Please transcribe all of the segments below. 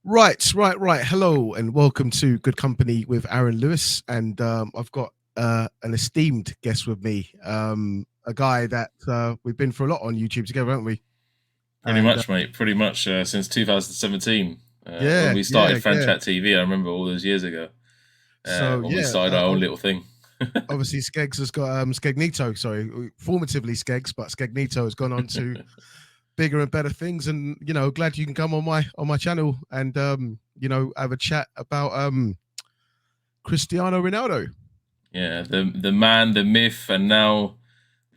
Right. Hello and welcome to Good Company with Aaron Lewis. And I've got an esteemed guest with me, a guy that we've been for a lot on YouTube together, haven't we? Pretty And much, mate. Pretty much since 2017, when yeah, we yeah, started Fan yeah. Chat TV. I remember all those years ago So when we yeah, started our own little thing. obviously Skeggs has got Skegnito, sorry, formatively Skeggs, but Skegnito has gone on to bigger and better things. And glad you can come on my channel and have a chat about Cristiano Ronaldo. Yeah, the man, the myth, and now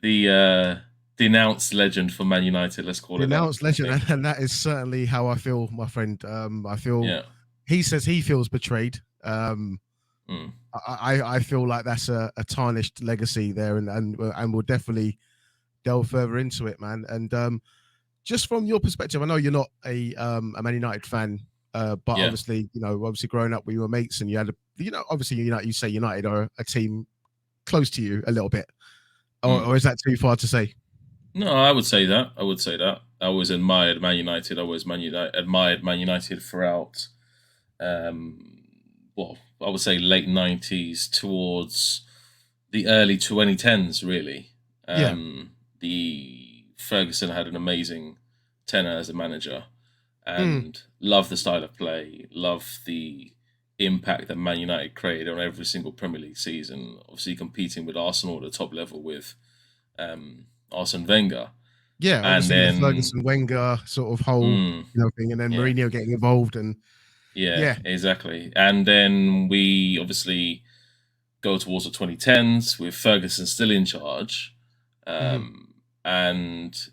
the denounced legend for Man United. Let's call The it that. announced I legend, think. and that is certainly how I feel, my friend. I feel Yeah. he says he feels betrayed. Mm. I feel like that's a tarnished legacy there, and we'll definitely delve further into it, man. And just from your perspective, I know you're not a Man United fan, but Yeah. obviously growing up we were mates, and you had obviously you say United are a team close to you a little bit, Mm. or is that too far to say? No, I would say that. I would say that. I always admired Man United. I always admired Man United throughout. Um, well, I would say late 90s towards the early 2010s, really. Yeah. The Ferguson had an amazing tenure as a manager, Mm. and loved the style of play, loved the impact that Man United created on every single Premier League season. Obviously, competing with Arsenal at the top level with Arsene Wenger, Yeah, and obviously the then Ferguson Wenger sort of whole mm, thing, and then yeah, Mourinho getting involved, and yeah, yeah, exactly. And then we obviously go towards the 2010s with Ferguson still in charge, mm-hmm. and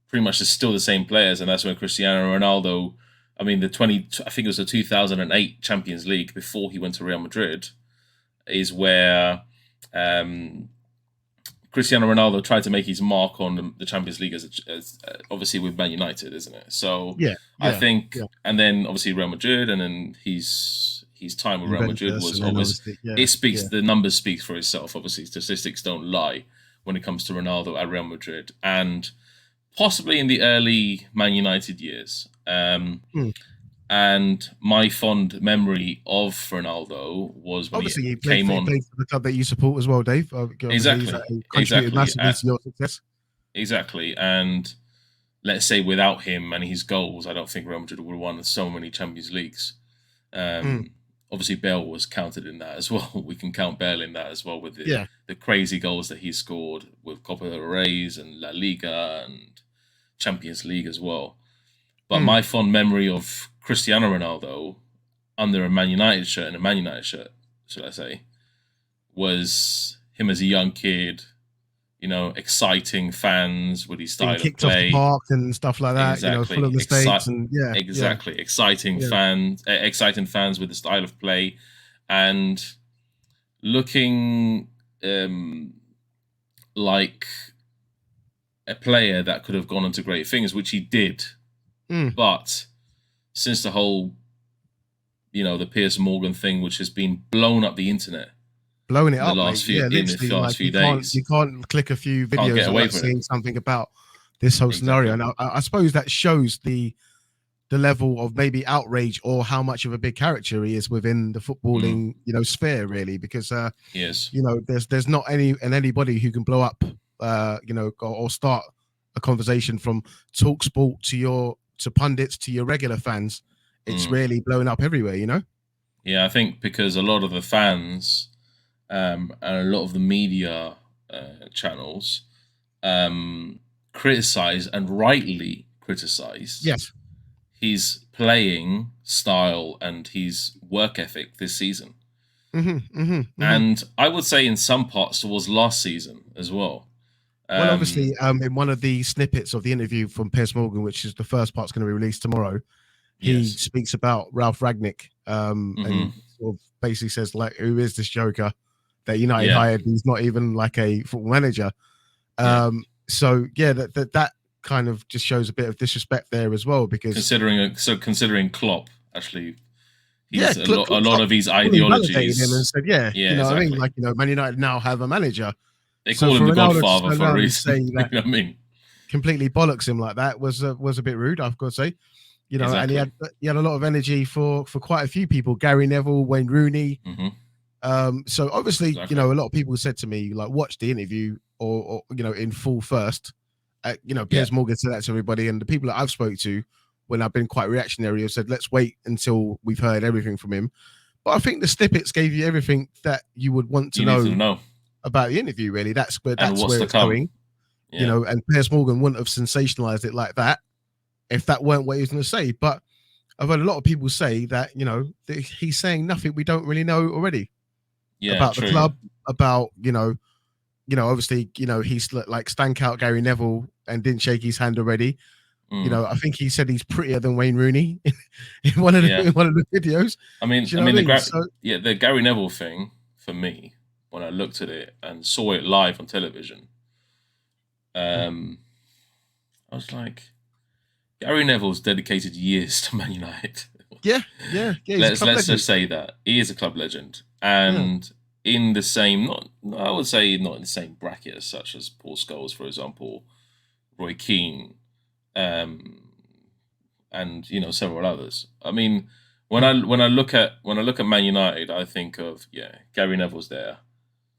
pretty much it's still the same players, and that's when Cristiano Ronaldo. I mean, I think it was the 2008 Champions League before he went to Real Madrid, is where Cristiano Ronaldo tried to make his mark on the Champions League as obviously with Man United, isn't it? So Yeah, I yeah, think, yeah, and then obviously Real Madrid, and then his time with Real Madrid Juventus, was and then always, obviously, yeah, it speaks, yeah, the numbers speak for itself. Obviously, statistics don't lie when it comes to Ronaldo at Real Madrid, and possibly in the early Man United years. mm. And my fond memory of Ronaldo was when he Obviously came he on. played for the club that you support as well, Dave. Obviously, Exactly, he contributed exactly. massively to your success. Exactly. And let's say without him and his goals, I don't think Real Madrid would have won so many Champions Leagues. Mm. Obviously, Bale was counted in that as well. We can count Bale in that as well with Yeah, the crazy goals that he scored with Copa del Rey's and La Liga and Champions League as well. But mm. my fond memory of Cristiano Ronaldo under a Man United shirt and a Man United shirt, should I say, was him as a young kid, exciting fans with his Being style of kicked off the play. park and stuff like that, full Exactly, of mistakes, and yeah, exactly, exciting yeah. fans, exciting fans with the style of play, and looking like a player that could have gone on to great things, which he did. Mm. But since the whole, the Piers Morgan thing, which has been blown up the internet Blowing it in the up, last mate. few Yeah, in the literally, last like few days, you can't click a few can't videos get away without with it. seeing something about this whole scenario, Exactly. and I suppose that shows the level of maybe outrage or how much of a big character he is within the Mm. footballing sphere, really, because Yes. there's not anybody who can blow up or start a conversation from talk sport to pundits to your regular fans. It's Mm. really blowing up everywhere. Yeah, I think because a lot of the fans and a lot of the media channels criticize, and rightly criticize, Yes. his playing style and his work ethic this season. And I would say in some parts towards last season as well. Well, obviously, in one of the snippets of the interview from Piers Morgan, which is the first part's going to be released tomorrow, he Yes. speaks about Ralph Ragnick, Mm-hmm. and sort of basically says, like, who is this joker that United Yeah. hired? He's not even like a football manager. Yeah. So yeah, that kind of just shows a bit of disrespect there as well, because considering Klopp actually, he's a Klopp lot of his fully validated him and ideologies. said, yeah, Yeah, what I mean, exactly. like, Man United now have a manager. They So call him for the Ronaldo to Godfather turn for a around and reason. say You that know what I mean? completely bollocks him like that was a bit rude, I've got to say. you know, and Exactly. he had a lot of energy for quite a few people. Gary Neville, Wayne Rooney. Hmm. So obviously, you Exactly. know, a lot of people said to me like, watch the interview or you know, in full first. You know, Yeah. Piers Morgan said that to everybody, and the people that I've spoke to when I've been quite reactionary have said, let's wait until we've heard everything from him. But I think the snippets gave you everything that you would want to You need to know know. about the interview. Really, that's And what's where to it's come. going. You Yeah. know, and Piers Morgan wouldn't have sensationalized it like that if that weren't what he was going to say. But I've heard a lot of people say that, you know, that he's saying nothing we don't really know already Yeah, about the true. club, about, you know, obviously, you know, he's like stank out Gary Neville and didn't shake his hand already. You know, I think he said he's prettier than Wayne Rooney in one of Yeah. the videos. I mean, Do you know what I mean? So, the Gary Neville thing for me, when I looked at it and saw it live on television, I was like, Gary Neville's dedicated years to Man United. yeah. He's a club Let's legend. just say that he is a club legend, Yeah. and in the same, not I would say not in the same bracket as such as Paul Scholes, for example, Roy Keane, and you know several others. I mean, when I look at Man United, I think of Gary Neville's there,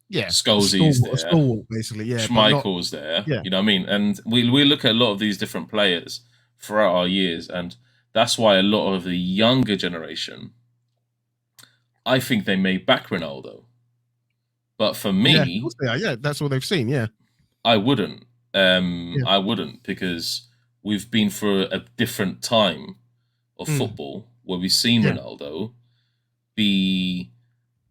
Yeah. Scholesy's A there, stalwart, basically. Yeah. But not, Schmeichel's there. yeah. You know what I mean? And we look at a lot of these different players throughout our years, and that's why a lot of the younger generation, I think they may back Ronaldo. But for Yeah. Of me, course they are. Yeah. That's all they've seen. Yeah. I wouldn't. Yeah. I wouldn't, because we've been through a different time of football where we've seen Yeah. Ronaldo be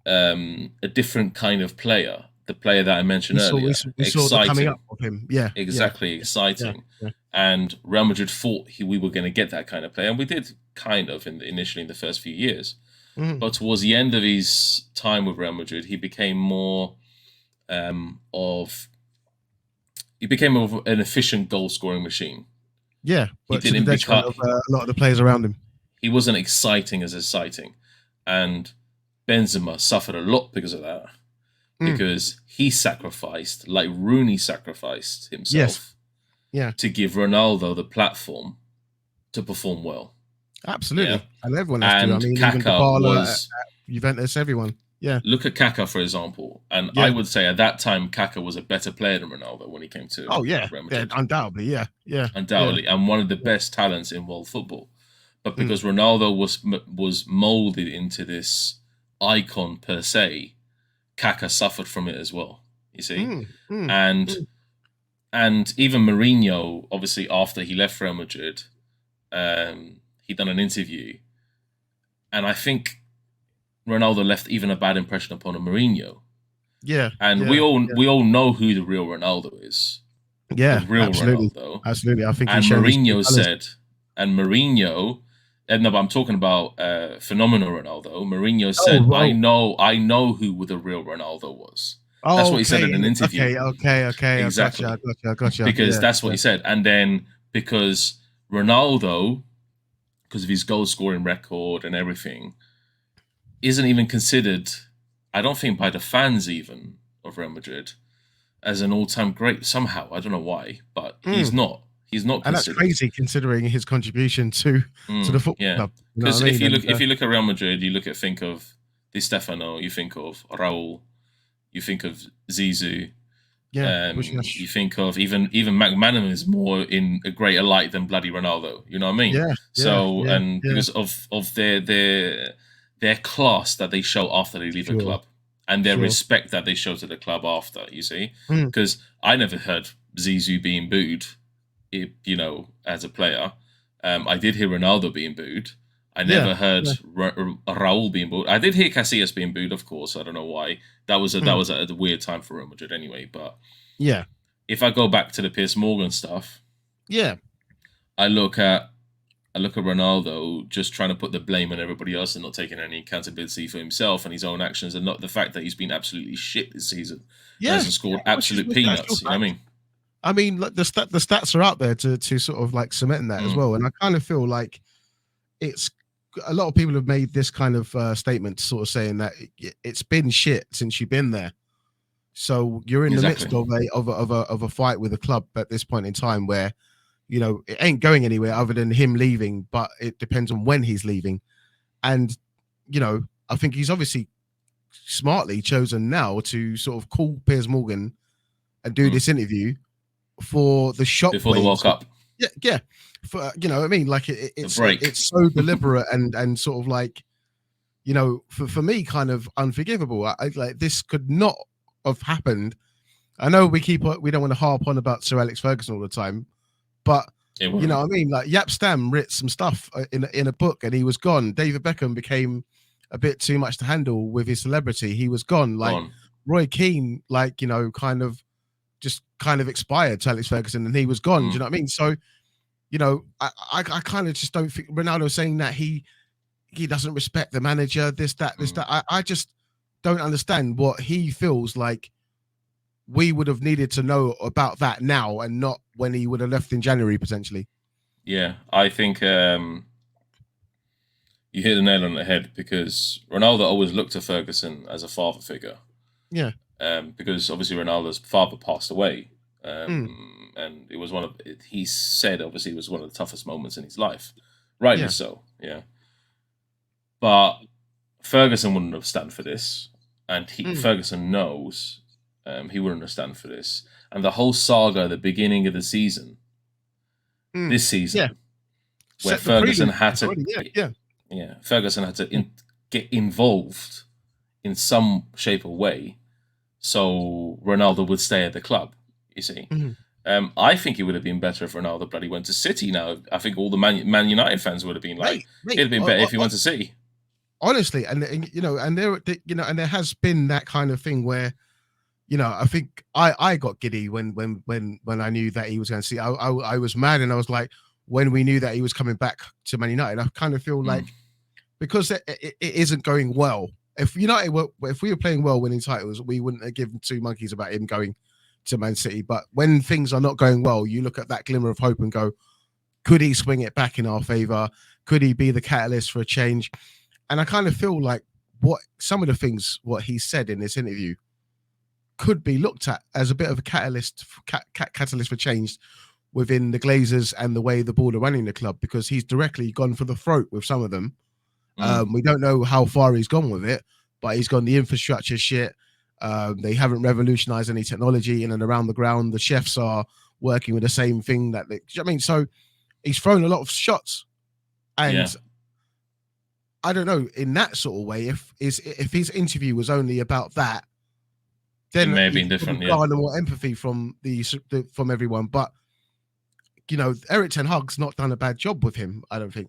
a different kind of player. The player that I mentioned earlier, We saw the coming exciting, up of him. Yeah. exactly, Yeah. exciting. Yeah. And Real Madrid thought we were going to get that kind of player, and we did kind of initially in the first few years. But towards the end of his time with Real Madrid, he became more of an efficient goal scoring machine. Yeah, He but to the didn't detriment become. of a lot of the players around him. He wasn't exciting, and Benzema suffered a lot because of that. Because he sacrificed, like Rooney sacrificed himself, to give Ronaldo the platform to perform well. Absolutely, Yeah? and everyone has And to. I mean, Kaka even Dybala was. at Juventus, everyone. Yeah, Look at Kaka, for example, and I would say at that time Kaka was a better player than Ronaldo when he came to Real Madrid. Undoubtedly, yeah, Undoubtedly, and one of the best talents in world football. But because Ronaldo was molded into this icon per se, Kaka suffered from it as well. You see, and even Mourinho, obviously after he left Real Madrid, he done an interview, and I think Ronaldo left even a bad impression upon a Mourinho. Yeah, and we all know who the real Ronaldo is. Yeah, the real absolutely. Ronaldo. Absolutely, I think. And Mourinho said, no, but I'm talking about phenomenal Ronaldo. Mourinho said, right. I know who the real Ronaldo was. That's what he said in an interview. Okay. Exactly. I gotcha. Because that's what he said. And then because Ronaldo, because of his goal scoring record and everything, isn't even considered, I don't think by the fans even of Real Madrid, as an all-time great somehow. I don't know why, but he's not. He's not considered. And that's crazy considering his contribution to the football club. Because if you look at Real Madrid, think of Di Stefano, you think of Raul, you think of Zizou. You think of even McManaman is more in a greater light than bloody Ronaldo. You know what I mean? Because of their class that they show after they leave the club, and their respect that they show to the club after. You see, because I never heard Zizou being booed, as a player. I did hear Ronaldo being booed. I never heard Raul being booed. I did hear Casillas being booed, of course. I don't know why. That was a weird time for Real Madrid anyway. But if I go back to the Piers Morgan stuff, I look at Ronaldo just trying to put the blame on everybody else and not taking any accountability for himself and his own actions, and not the fact that he's been absolutely shit this season. He hasn't scored absolute peanuts. You know what I mean? I mean, like the stats are out there to sort of like cement that as well, and I kind of feel like it's a lot of people have made this kind of statement, sort of saying that it's been shit since you've been there. So you're in the midst of a fight with a club at this point in time where you know, it ain't going anywhere other than him leaving, but it depends on when he's leaving. And, you know, I think he's obviously smartly chosen now to sort of call Piers Morgan and do this interview for the shockwaves before the World Cup. Yeah. For, you know what I mean? Like it's so deliberate and sort of like, you know, for me, kind of unforgivable. I like this could not have happened. I know we don't want to harp on about Sir Alex Ferguson all the time, but you know what I mean? Like Yap Stam writ some stuff in a book and he was gone. David Beckham became a bit too much to handle with his celebrity. He was gone. Like Roy Keane, like, you know, kind of expired to Alex Ferguson and he was gone. Do you know what I mean? So, you know, I kind of just don't think Ronaldo saying that he doesn't respect the manager, this, that. I just don't understand what he feels like we would have needed to know about that now and not when he would have left in January, potentially. Yeah, I think you hit the nail on the head because Ronaldo always looked to Ferguson as a father figure. Yeah. Because obviously Ronaldo's father passed away. And it was he said, obviously, it was one of the toughest moments in his life. Rightly so, yeah. But Ferguson wouldn't have stand for this. And Ferguson knows he wouldn't have stand for this. And the whole saga at the beginning of the season, this season, where Ferguson had to... Ferguson had to get involved in some shape or way so Ronaldo would stay at the club, you see. I think it would have been better if Ronaldo bloody went to City now. I think all the Man United fans would have been like, it'd have been better if he went to City. Honestly, and you know, and there has been that kind of thing where, you know, I think I got giddy when I knew that he was going to see. I was mad, and I was like, when we knew that he was coming back to Man United, I kind of feel like because it isn't going well. If we were playing well, winning titles, we wouldn't have given two monkeys about him going to Man City. But when things are not going well, you look at that glimmer of hope and go, could he swing it back in our favor? Could he be the catalyst for a change? And I kind of feel like some of the things what he said in this interview could be looked at as a bit of a catalyst for change within the Glazers and the way the board are running the club, because he's directly gone for the throat with some of them. We don't know how far he's gone with it, but he's gone the infrastructure shit. They haven't revolutionized any technology in and around the ground. The chefs are working with the same thing that I mean, so he's thrown a lot of shots, and I don't know, in that sort of way, if his interview was only about that, then it may have been different. Garner more empathy from from everyone. But you know, Erik ten Hag's not done a bad job with him, I don't think.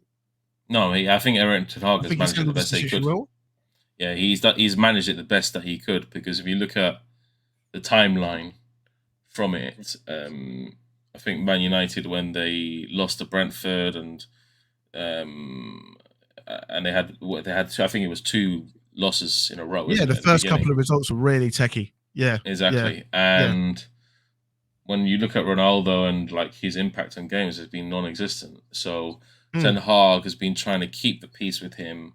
No, I think Erik ten Hag has managed it the best he could. Well. Yeah, he's managed it the best that he could, because if you look at the timeline from it, I think Man United, when they lost to Brentford and they had I think it was 2 losses in a row. Yeah, the first couple of results were really techie. Yeah, exactly. Yeah. And when you look at Ronaldo and like his impact on games has been non-existent. So Ten Hag has been trying to keep the peace with him.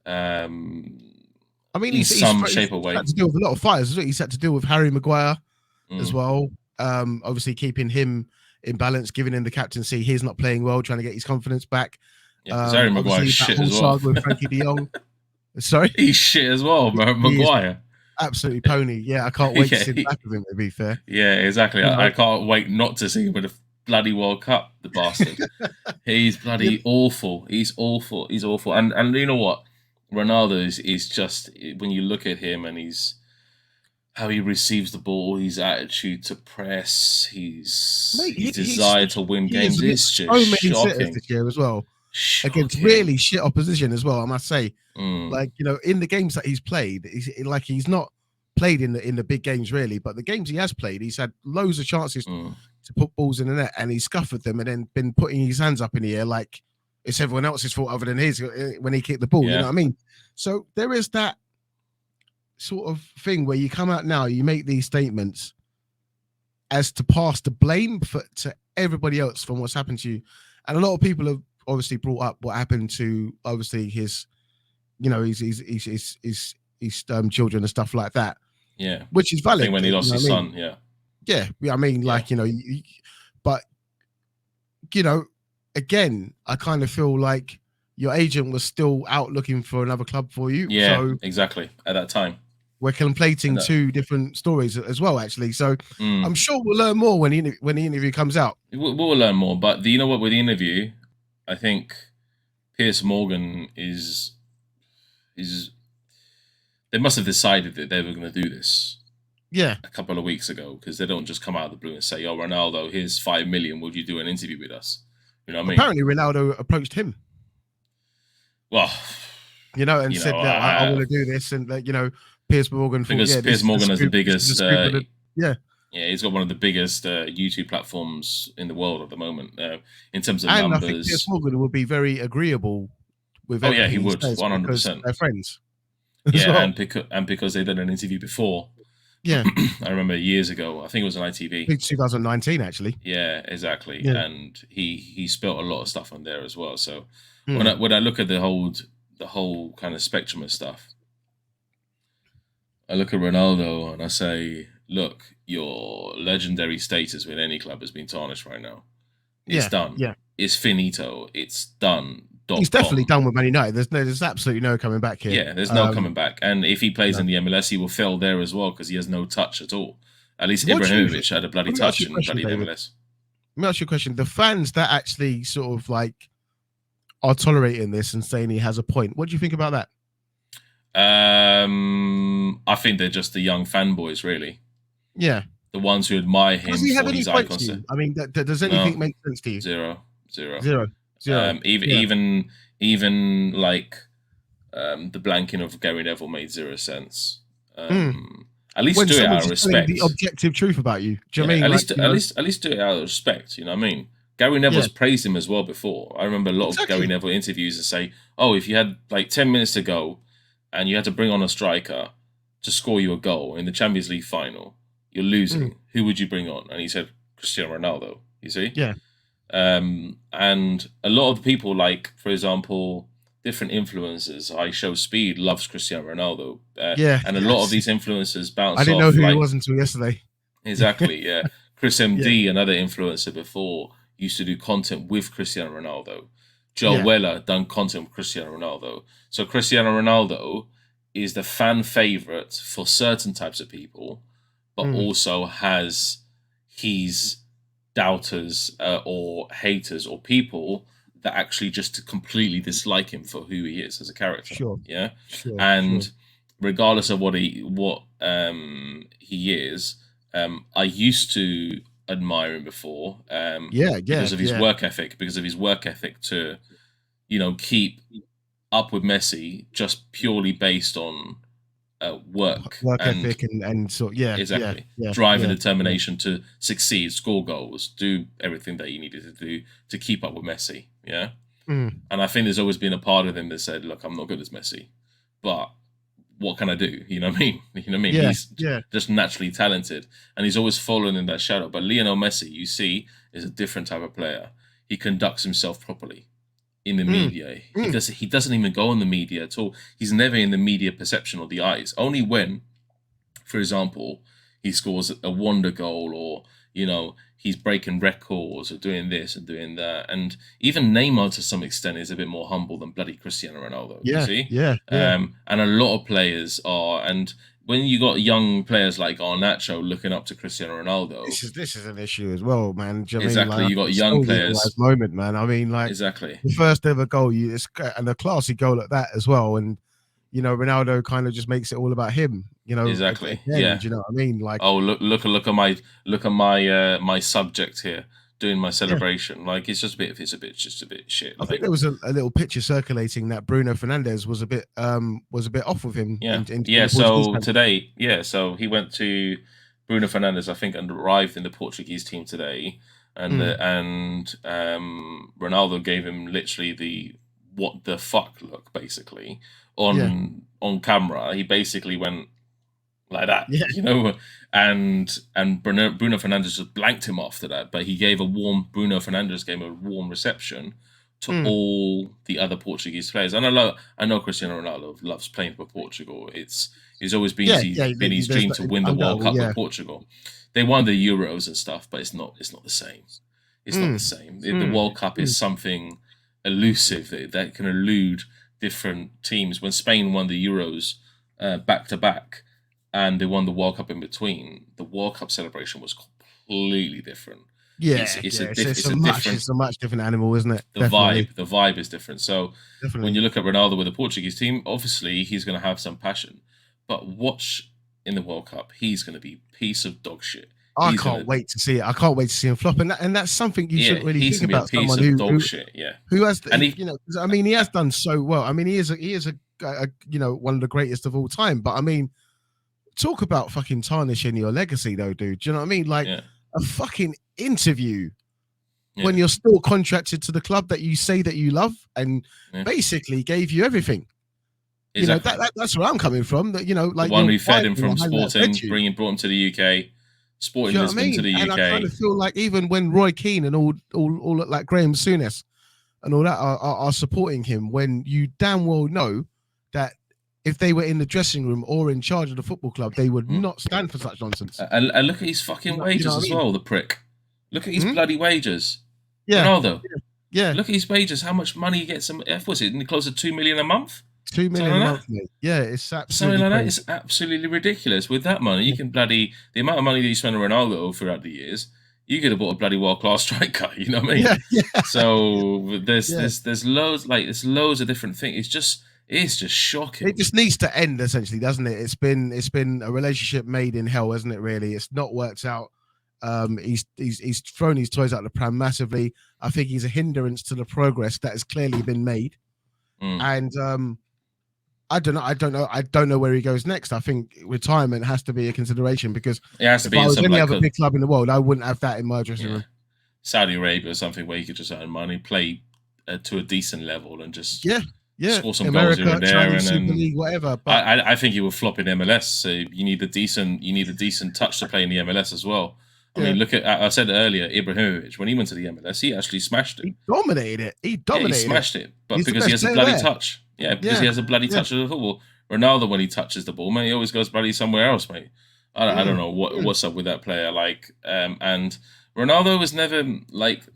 I mean, he's shape of way. Had to deal with a lot of fires. He's had to deal with Harry Maguire as well. Obviously, keeping him in balance, giving him the captaincy. He's not playing well, trying to get his confidence back. Yeah, Harry Maguire's shit as well. With Frankie de Jong. Sorry, he's shit as well, Maguire. Absolutely pony. Yeah, I can't wait to see the back of him, to be fair. Yeah, exactly. I can't wait not to see him with a bloody World Cup, the bastard. He's bloody awful. He's awful. He's awful. And you know what? Ronaldo is just, when you look at him and how he receives the ball, his attitude to press, his desire to win games, it's just shocking. This year as well. Against really shit opposition as well, I must say. Like, you know, in the games that he's played, he's not played in the big games really, but the games he has played, he's had loads of chances to put balls in the net, and he's scuffed them and then been putting his hands up in the air like it's everyone else's fault other than his when he kicked the ball. You know what I mean? So there is that sort of thing where you come out now, you make these statements as to pass the blame to everybody else from what's happened to you, and a lot of people have obviously brought up what happened to obviously his, you know, his children and stuff like that. Yeah, which is valid. I think when he lost his son, I mean, like, you know, but you know, again, I kind of feel like your agent was still out looking for another club for you. Yeah, So exactly. At that time. we're conflating two different stories as well, actually. So I'm sure we'll learn more when the interview comes out. We'll learn more. But you know what? With the interview, I think Piers Morgan is they must have decided that they were going to do this. Yeah. A couple of weeks ago, because they don't just come out of the blue and say, "Oh, Ronaldo, here's $5 million. Would you do an interview with us?" You know what I mean? Apparently, Ronaldo approached him. Well, and said that I want to do this, and Piers Morgan thought, because Piers Morgan has the biggest. Yeah, he's got one of the biggest YouTube platforms in the world at the moment in terms of and numbers. I think Piers Morgan would be very agreeable with. Oh yeah, he would 100%. They're friends. Yeah, well. and because they did an interview before. Yeah, I remember years ago. I think it was on ITV. 2019, actually. Yeah, exactly. Yeah. And he spilt a lot of stuff on there as well. So when I look at the whole kind of spectrum of stuff, I look at Ronaldo and I say, look, your legendary status with any club has been tarnished right now. It's done. Yeah, it's finito. It's done. He's definitely done with Man United. There's absolutely no coming back here. Yeah, there's no coming back. And if he plays in the MLS, he will fail there as well because he has no touch at all. At least Ibrahimovic had a bloody touch in bloody MLS. Let me ask you a question. The fans that actually sort of like are tolerating this and saying he has a point, what do you think about that? I think they're just the young fanboys, really. Yeah. The ones who admire him Does he have for any his points icons. to you? I mean, does anything make sense to you? Zero. Even like the blanking of Gary Neville made zero sense. At least do it out of respect. The objective truth about you. Do you know what I mean? At least do it out of respect. You know what I mean? Gary Neville's praised him as well before. I remember a lot of Gary Neville interviews that say, "Oh, if you had like 10 minutes to go, and you had to bring on a striker to score you a goal in the Champions League final, you're losing. Who would you bring on?" And he said, "Cristiano Ronaldo." You see? Yeah. And a lot of people, like, for example, different influencers, I Show Speed loves Cristiano Ronaldo. And a lot of these influencers bounce off. I didn't know who he was until yesterday. Exactly, yeah. Chris MD, another influencer before, used to do content with Cristiano Ronaldo. Joe Weller done content with Cristiano Ronaldo. So Cristiano Ronaldo is the fan favorite for certain types of people, but also has his doubters or haters or people that actually just completely dislike him for who he is as a character. Sure. Yeah. Regardless of what he is, I used to admire him before. Because of his work ethic. Because of his work ethic to, keep up with Messi just purely based on work ethic and so exactly drive and determination to succeed, score goals, do everything that you needed to do to keep up with Messi. And I think there's always been a part of him that said, look, I'm not good as Messi, but what can I do? You know what I mean? He's just naturally talented, and he's always fallen in that shadow. But Lionel Messi, you see, is a different type of player. He conducts himself properly in the media. He doesn't even go in the media at all. He's never in the media perception or the eyes. Only when, for example, he scores a wonder goal, or he's breaking records or doing this and doing that. And even Neymar, to some extent, is a bit more humble than bloody Cristiano Ronaldo. You see? And a lot of players are. And when you got young players like Garnacho looking up to Cristiano Ronaldo, this is an issue as well, man. Do you exactly. Mean? Like, you got young players. Moment, man. I mean, like exactly the first ever goal, and a classy goal at that as well. And Ronaldo kind of just makes it all about him. Exactly. Again, do you know what I mean? Like, oh, look at my my subject here doing my celebration. Like, it's just a bit shit. I think there was a little picture circulating that Bruno Fernandes was a bit off with him. So today, so he went to Bruno Fernandes, I think, and arrived in the Portuguese team today, and Ronaldo gave him literally the what the fuck look, basically on camera. He basically went like that, and Bruno Fernandes just blanked him after that. But Bruno Fernandes gave a warm reception to all the other Portuguese players. And I know Cristiano Ronaldo loves playing for Portugal. He's always been his dream to win the World Cup with Portugal. They won the Euros and stuff, but it's not the same. It's not the same. The World Cup is something elusive that can elude different teams. When Spain won the Euros back to back, and they won the World Cup in between, the World Cup celebration was completely different. Yeah, it's a much different animal, isn't it? The vibe is different. So Definitely. when you look at Ronaldo with the Portuguese team, obviously he's going to have some passion, but watch in the World Cup, he's going to be a piece of dog shit. I can't wait to see it. I can't wait to see him flop, and that's something you shouldn't really think about. Someone who has, I mean, he has done so well. I mean, he is a one of the greatest of all time. But I mean, talk about fucking tarnishing your legacy, though, dude. Do you know what I mean? Like a fucking interview when you're still contracted to the club that you say that you love, and basically gave you everything. Exactly. That's where I'm coming from. That like the one who fed him from Sporting, brought him to the UK. Sporting Lisbon to the UK. And I kind of feel like even when Roy Keane and all like Graham Souness and all that are supporting him, when you damn well know that if they were in the dressing room or in charge of the football club, they would not stand for such nonsense. And look at his fucking wages as well, the prick. Look at his bloody wages. Yeah. Ronaldo. Yeah. Look at his wages, how much money he gets. Was it close to $2 million a month? 2 million a month, mate. Yeah, it's absolutely something like crazy. That is absolutely ridiculous. With that money, you can the amount of money that you spend on Ronaldo throughout the years, you could have bought a bloody world-class striker. You know what I mean? Yeah. So there's loads of different things. It's just shocking. It just needs to end, essentially, doesn't it? It's been a relationship made in hell, hasn't it? Really, it's not worked out. He's thrown his toys out the pram massively. I think he's a hindrance to the progress that has clearly been made. And I don't know where he goes next. I think retirement has to be a consideration, because it has to if be I was any other big club in the world, I wouldn't have that in my dressing room. Saudi Arabia or something where you could just earn money, play to a decent level, and just score some goals here and there, Chinese Super League, whatever. But I think he will flop in MLS. So you need a decent touch to play in the MLS as well. I mean, look at, I said earlier, Ibrahimovic, when he went to the MLS, he actually smashed it. He dominated it. He smashed it. But because he has a bloody touch. Yeah, because he has a bloody touch of the football. Ronaldo, when he touches the ball, man, he always goes bloody somewhere else, mate. I don't know what's up with that player. And Ronaldo was never,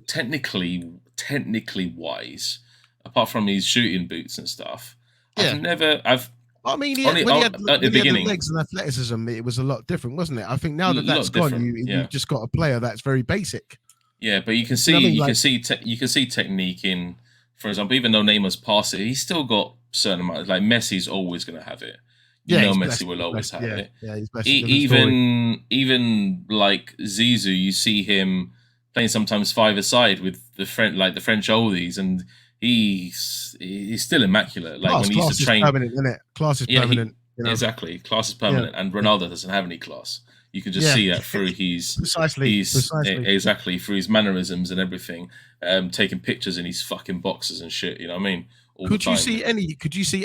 technically wise, apart from his shooting boots and stuff. I mean, when he had the legs and athleticism, it was a lot different, wasn't it? I think now that's gone, you've just got a player that's very basic. Yeah, but you can see you can see technique in, for example, even though Neymar's past it, he's still got certain amount. Like Messi's always going to have it. Messi will always have it. Yeah, he's best. Even like Zizou, you see him playing sometimes five-a-side with the French oldies, and he's still immaculate. Like when he used to train, permanent, isn't it? Class is permanent. Exactly, class is permanent, and Ronaldo doesn't have any class. You can just see that through his precisely through his mannerisms and everything. Taking pictures in his fucking boxes and shit. You know what I mean? Could you see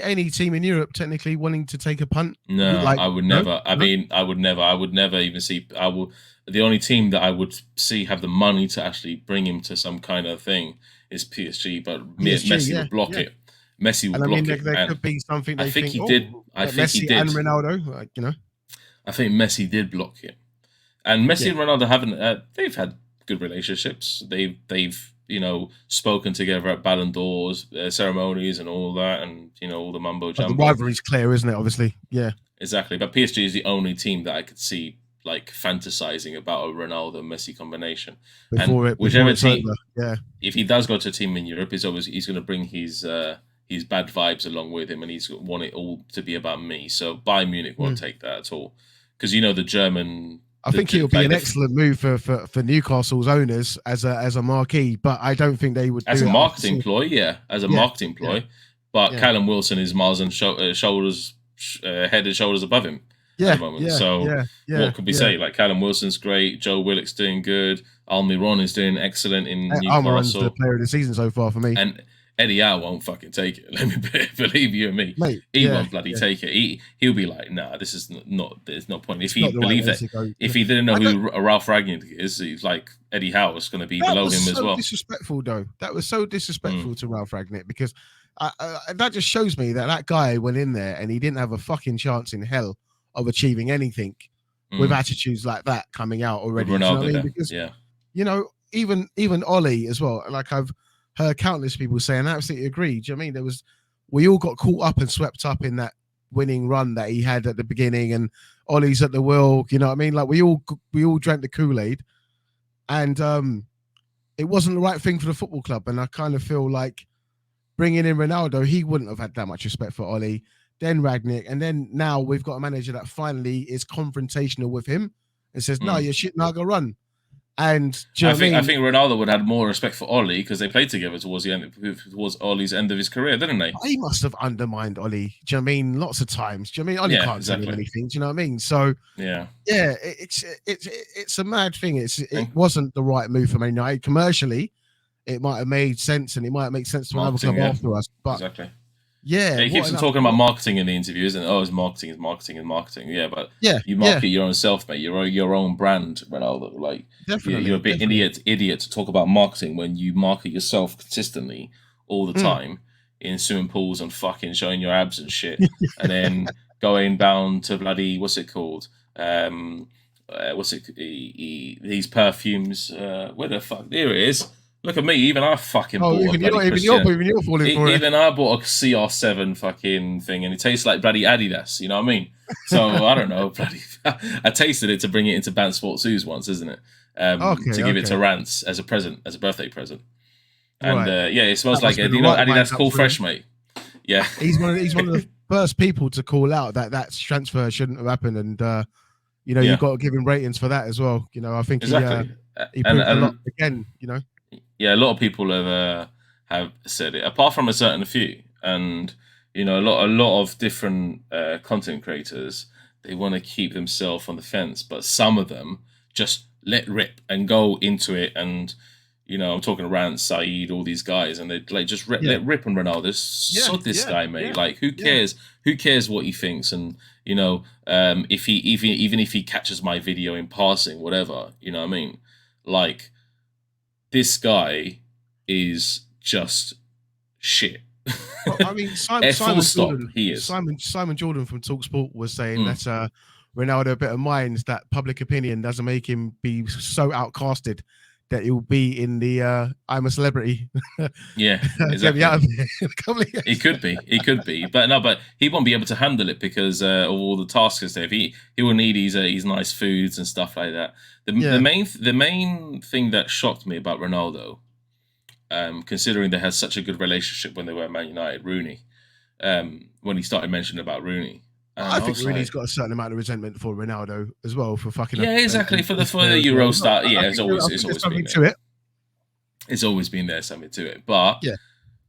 any team in Europe technically wanting to take a punt? No, I would never. I mean, I would never even see. The only team that I would see have the money to actually bring him to some kind of thing is PSG, but Messi would block it. Messi would block it. There could be something. I think he did. I think he did. And Ronaldo, I think Messi did block it, and Messi and Ronaldo haven't. They've had good relationships. They've spoken together at Ballon d'Ors ceremonies and all that, and all the mumbo jumbo. The rivalry's clear, isn't it? Obviously, yeah, exactly. But PSG is the only team that I could see fantasizing about a Ronaldo Messi combination. Whichever team, if he does go to a team in Europe, he's going to bring his bad vibes along with him, and he's want it all to be about me. So Bayern Munich won't take that at all, because the German. I think it'll be an excellent move for Newcastle's owners as a marquee, but I don't think they would. As a marketing ploy, marketing ploy. But Callum Wilson is miles and shoulders, head and shoulders above him at the moment. What could we say? Like, Callum Wilson's great, Joe Willock's doing good, Almiron is doing excellent in Newcastle. Almiron's the player of the season so far for me. And Eddie Howe won't fucking take it. Let me believe you and me. Mate, he won't bloody take it. He'll be like, nah, this is not. There's no point. If he believed that, if he didn't know who Ralph Ragnick is, he's like Eddie Howe is going to be below him as well. Disrespectful though. That was so disrespectful to Ralph Ragnick, because that just shows me that guy went in there and he didn't have a fucking chance in hell of achieving anything with attitudes like that coming out already. Ronaldo, because even Ollie as well. Like I've heard countless people say, and I absolutely agree. Do you know what I mean? We all got caught up and swept up in that winning run that he had at the beginning, and Ollie's at the wheel. You know what I mean? Like we all drank the Kool-Aid, and it wasn't the right thing for the football club. And I kind of feel like bringing in Ronaldo, he wouldn't have had that much respect for Ollie. Then Ragnick, and then now we've got a manager that finally is confrontational with him and says, "No, you're shit. Now go run." And I think Ronaldo would have had more respect for Ollie because they played together towards Ollie's end of his career, didn't they? He must have undermined Ollie. Do you know what I mean? Lots of times. Do you know what I mean? Ollie can't tell him anything. Do you know what I mean? So yeah, it's a mad thing. It wasn't the right move for Man United commercially. It might have made sense, and it might make sense to another club after us. But exactly. Yeah, he keeps on talking about marketing in the interview, isn't it? Oh, it's marketing. Yeah, but you market your own self, mate. Your own brand, Ronaldo. Like, definitely, you're a bit idiot to talk about marketing when you market yourself consistently all the time in swimming pools and fucking showing your abs and shit, and then going down to bloody what's it called? These perfumes? Where the fuck? There it is. Look at me, even I fucking bought even you're falling for it. Even I bought a CR7 fucking thing, and it tastes like bloody Adidas. You know what I mean? So I don't know, bloody. I tasted it to bring it into Band Sports Ooze once, isn't it? To give it to Rance as a present, as a birthday present. And it smells like Adidas Cool Fresh, mate. Yeah, he's one of the first people to call out that transfer shouldn't have happened, and you've got to give him ratings for that as well. You know, I think he proved a lot again. You know. Yeah, a lot of people have said it, apart from a certain few, and a lot of different content creators. They want to keep themselves on the fence, but some of them just let rip and go into it. And I'm talking around Saeed, all these guys, and they like just let rip on Ronaldo. Sod this guy, mate. Yeah, like, who cares? Who cares what he thinks? And if he even if he catches my video in passing, whatever, you know what I mean? Like, this guy is just shit. Well, I mean, Simon Jordan, he is. Simon Jordan from TalkSport was saying that Ronaldo, a bit of mind, that public opinion doesn't make him be so outcasted that he'll be in the I'm a Celebrity. Yeah, exactly. He could be, but he won't be able to handle it because of all the tasks there. He will need his nice foods and stuff like that. The main thing that shocked me about Ronaldo, considering they had such a good relationship when they were at Man United, Rooney, when he started mentioning about Rooney. I think Rooney's got a certain amount of resentment for Ronaldo as well for fucking. Yeah, exactly, for the Euro start. Yeah, it's always been there. To it. It's always been there, something to it. But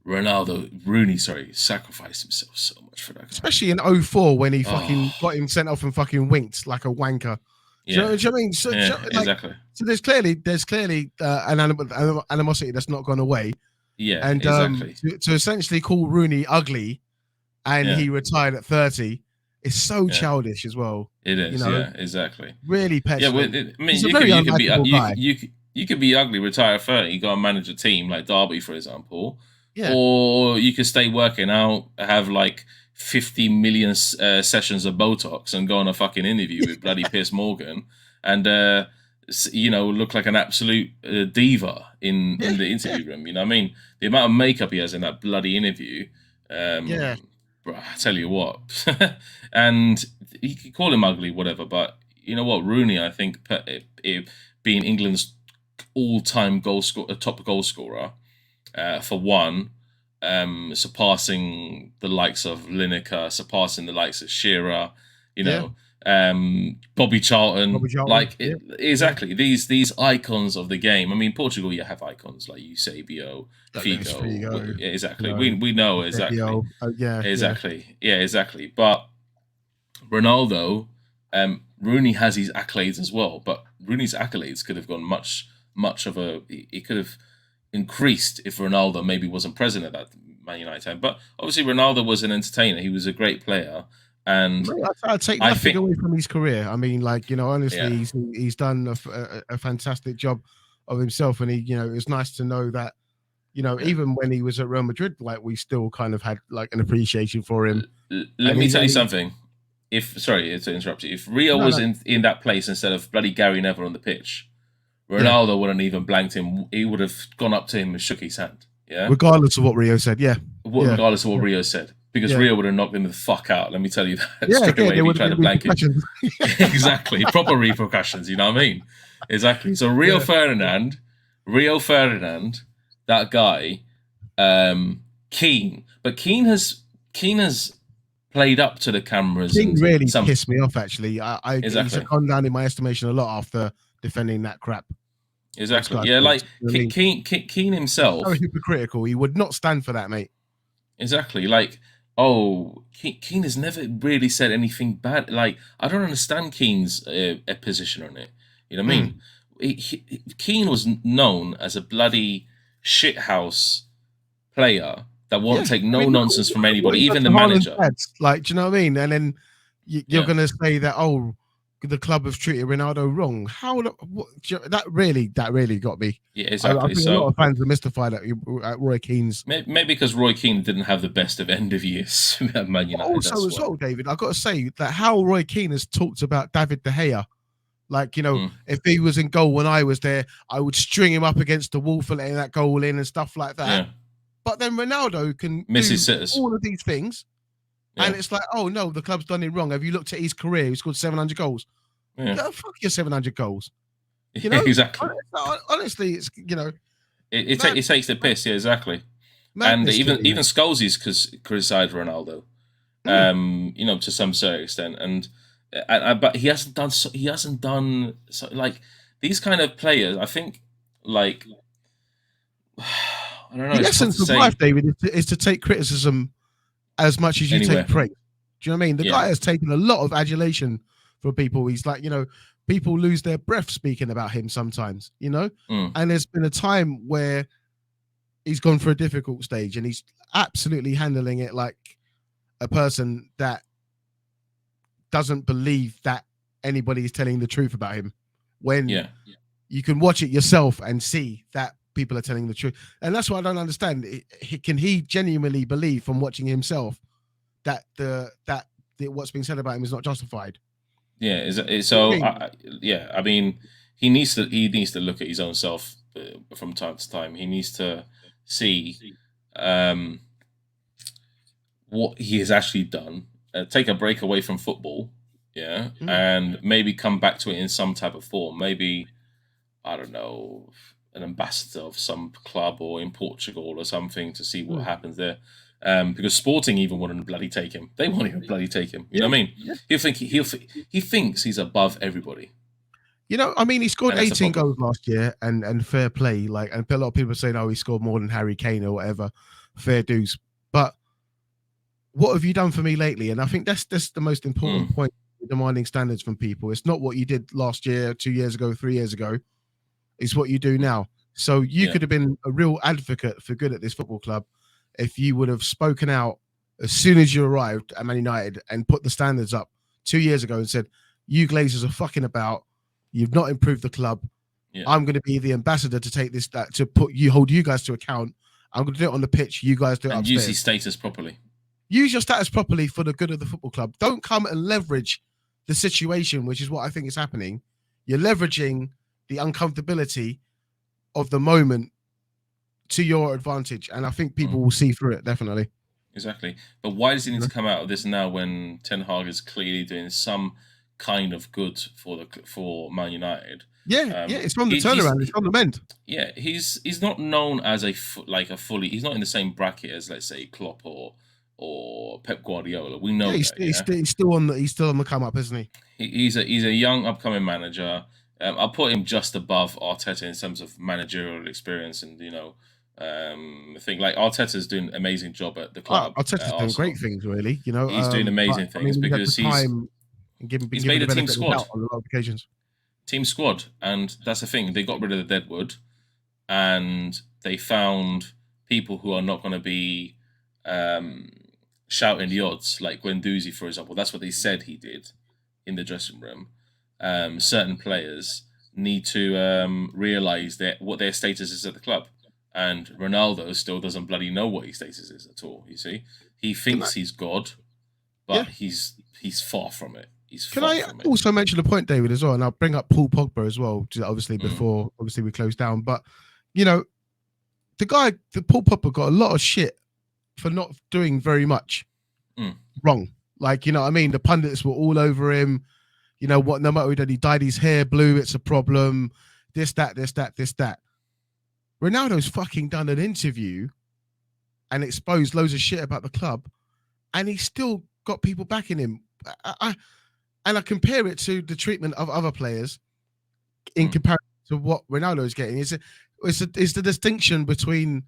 Rooney sacrificed himself so much for that. Especially in 2004 when he fucking got him sent off and fucking winked like a wanker. Yeah. Do you know what I mean? So, exactly. So there's clearly an animosity that's not gone away. Yeah, and exactly. To essentially call Rooney ugly, and he retired at 30. It's so childish as well. It is, exactly. Really petulant. Yeah, I mean, you could be ugly, retire at 30, go and manage a team like Derby, for example. Yeah. Or you could stay working out, have like 50 million sessions of Botox and go on a fucking interview with bloody Piers Morgan and look like an absolute diva in the interview room. You know what I mean? The amount of makeup he has in that bloody interview. Bro, I tell you what, and you could call him ugly, whatever, but you know what, Rooney, I think, being England's all-time top goal scorer, for one, surpassing the likes of Lineker, surpassing the likes of Shearer, Bobby Charlton, exactly. These icons of the game. I mean, Portugal, you have icons like Eusebio, Figo. Exactly. We know exactly. Exactly. But Ronaldo, Rooney has his accolades as well, but Rooney's accolades could have gone much of a. It could have increased if Ronaldo maybe wasn't present at that Man United time. But obviously, Ronaldo was an entertainer. He was a great player. And I'd take nothing away from his career. I mean, honestly, he's done a fantastic job of himself, and it's nice to know that, even when he was at Real Madrid, like, we still kind of had like an appreciation for him. Let me tell you something. Sorry to interrupt you. If Rio was in that place instead of bloody Gary Neville on the pitch, Ronaldo wouldn't even blanked him. He would have gone up to him and shook his hand. Yeah, regardless of what Rio said. Yeah, regardless of what Rio said, because Rio would have knocked him the fuck out. Let me tell you that straight away. If he tried to blank him, exactly, proper repercussions. You know what I mean? Exactly. So Rio Ferdinand, that guy, Keane, but Keane has played up to the cameras. Keane really pissed me off. Actually, he's gone down in my estimation a lot after defending that crap. Exactly. Yeah, like Keane himself. So hypocritical. He would not stand for that, mate. Exactly. Like, Keane has never really said anything bad. Like, I don't understand Keane's position on it. You know what I mean? Keane was known as a bloody shithouse player that won't take nonsense from anybody, even the manager. Like, do you know what I mean? And then you're going to say that, the club have treated Ronaldo wrong. How that really got me. Yeah, exactly. I think a lot of fans are mystified at Roy Keane's. Maybe because Roy Keane didn't have the best of end of years at Man United. Also, as well, David, I've got to say that how Roy Keane has talked about David De Gea. Like, if he was in goal when I was there, I would string him up against the wall for letting that goal in and stuff like that. Yeah. But then Ronaldo can do all of these things. Yeah. And it's like, oh no, the club's done it wrong. Have you looked at his career? He scored 700 goals. Yeah. No, fuck your 700 goals. Exactly. Honestly, it's it takes the piss. Yeah, exactly. Madness, and even Scholesy's criticised Ronaldo, to some certain extent, and but he hasn't done like these kind of players. I think like I don't know. The essence of life, David, is to take criticism as much as you take praise. Do you know what I mean? The guy has taken a lot of adulation for people. He's like, people lose their breath speaking about him sometimes, and there's been a time where he's gone for a difficult stage and he's absolutely handling it like a person that doesn't believe that anybody is telling the truth about him, when you can watch it yourself and see that people are telling the truth. And that's what I don't understand. Can he genuinely believe from watching himself that what's being said about him is not justified? Yeah. I mean, he needs to look at his own self from time to time. He needs to see what he has actually done. Take a break away from football, and maybe come back to it in some type of form. Maybe, I don't know, an ambassador of some club or in Portugal or something to see what happens there. Because Sporting even wouldn't bloody take him. They won't even bloody take him. You know what I mean? Yeah. He thinks he's above everybody. I mean, he scored 18 goals last year, and fair play. Like, and a lot of people are saying, "Oh, he scored more than Harry Kane or whatever." Fair dues, but what have you done for me lately? And I think that's the most important point. Demanding standards from people. It's not what you did last year, 2 years ago, 3 years ago. It's what you do now. So you could have been a real advocate for good at this football club if you would have spoken out as soon as you arrived at Man United and put the standards up 2 years ago and said, "You Glazers are fucking about. You've not improved the club. Yeah. I'm going to be the ambassador to take this, to hold you guys to account. I'm going to do it on the pitch. You guys do it upstairs. Use your status properly. Use your status properly for the good of the football club. Don't come and leverage the situation, which is what I think is happening. You're leveraging the uncomfortability of the moment to your advantage, and I think people will see through it, definitely. Exactly. But why does he need to come out of this now when Ten Hag is clearly doing some kind of good for Man United? It's on the turnaround. It's on the mend. Yeah, he's not known as fully. He's not in the same bracket as, let's say, Klopp or Pep Guardiola. We know he's still on the come up, isn't he? He's a young upcoming manager. I'll put him just above Arteta in terms of managerial experience, and I think like Arteta's doing an amazing job at the club. Arteta's doing great things, really. He's doing amazing things because he's made a team squad on a lot of occasions. Team squad, and that's the thing. They got rid of the deadwood, and they found people who are not going to be shouting the odds, like Guendouzi, for example. That's what they said he did in the dressing room. Certain players need to realise what their status is at the club. And Ronaldo still doesn't bloody know what his status is at all, you see. He thinks he's God, but he's far from it. He's Can far I from it. also mention a point, David, as well? And I'll bring up Paul Pogba as well, obviously before obviously we close down. But the Paul Pogba got a lot of shit for not doing very much wrong. Like, I mean, the pundits were all over him. What? No matter that he dyed his hair blue, it's a problem. This, that. Ronaldo's fucking done an interview and exposed loads of shit about the club, and he still got people backing him. I compare it to the treatment of other players in comparison to what Ronaldo is getting. It's the distinction between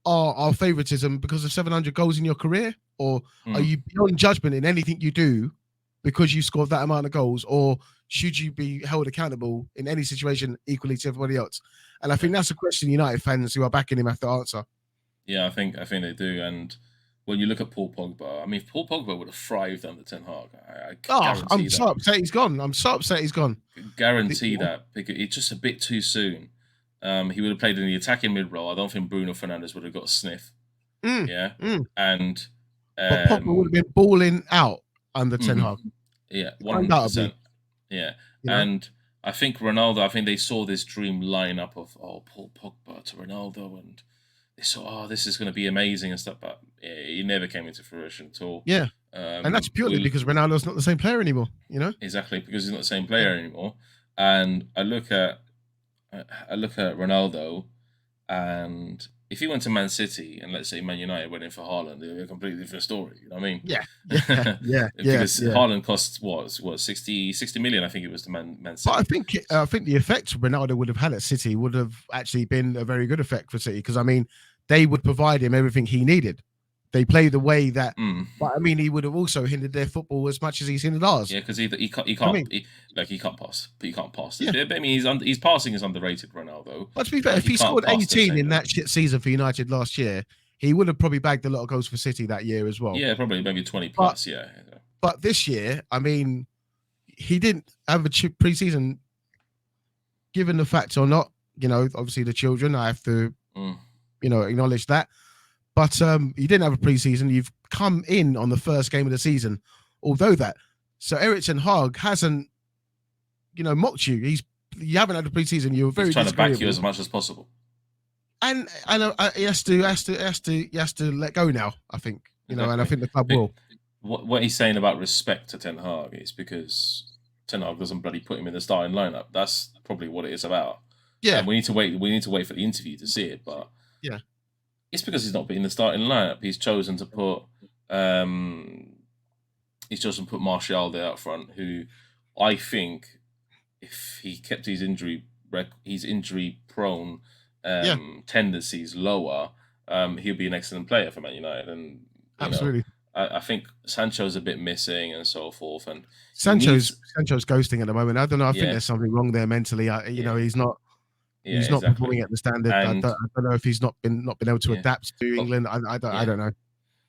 our favoritism because of 700 goals in your career, or are you beyond judgment in anything you do because you scored that amount of goals, or should you be held accountable in any situation equally to everybody else? And I think that's a question United fans who are backing him have to answer. Yeah, I think they do. And when you look at Paul Pogba, I mean, if Paul Pogba would have thrived under Ten Hag, I guarantee I'm so upset he's gone. I'm so upset he's gone. Guarantee that, because it's just a bit too soon. He would have played in the attacking mid role. I don't think Bruno Fernandes would have got a sniff. And but Pogba would have been balling out under Ten Hag. Yeah, 100%. Yeah, and I think Ronaldo. I think they saw this dream lineup of Paul Pogba to Ronaldo, and they saw this is going to be amazing and stuff, but it never came into fruition at all. Yeah, and that's purely because Ronaldo's not the same player anymore. Exactly, because he's not the same player anymore. And I look at Ronaldo, and if he went to Man City and let's say Man United went in for Haaland, it would be a completely different story. You know what I mean? Yeah. Because Haaland costs what 60 million, I think it was to Man City. But I think the effect Ronaldo would have had at City would have actually been a very good effect for City, because I mean they would provide him everything he needed. They play the way that, but I mean, he would have also hindered their football as much as he's hindered ours. Yeah, because he can't pass. He can't pass. Yeah. I mean, his passing is underrated, Ronaldo. But to be fair, if he scored 18 in that shit season for United last year, he would have probably bagged a lot of goals for City that year as well. Yeah, probably maybe 20 plus. But this year, I mean, he didn't have a pre-season. Given the fact or not, obviously the children, I have to, acknowledge that. But he didn't have a pre-season. You've come in on the first game of the season, although that. So Erik ten Hag hasn't, mocked you. You haven't had a pre-season. You were very trying to back you as much as possible. And he has to let go now. I think and I think the club will. What he's saying about respect to Ten Hag is because Ten Hag doesn't bloody put him in the starting lineup. That's probably what it is about. Yeah, and we need to wait. We need to wait for the interview to see it, but yeah. It's because he's not been in the starting lineup. He's chosen to put Martial there up front, who I think if he kept his injury prone tendencies lower, he'll be an excellent player for Man United. And absolutely, I think Sancho's a bit missing and so forth. And Sancho's ghosting at the moment. I don't know. I think there's something wrong there mentally. He's not. Yeah, he's not performing at the standard. I don't know if he's not been able to adapt to England. I don't know.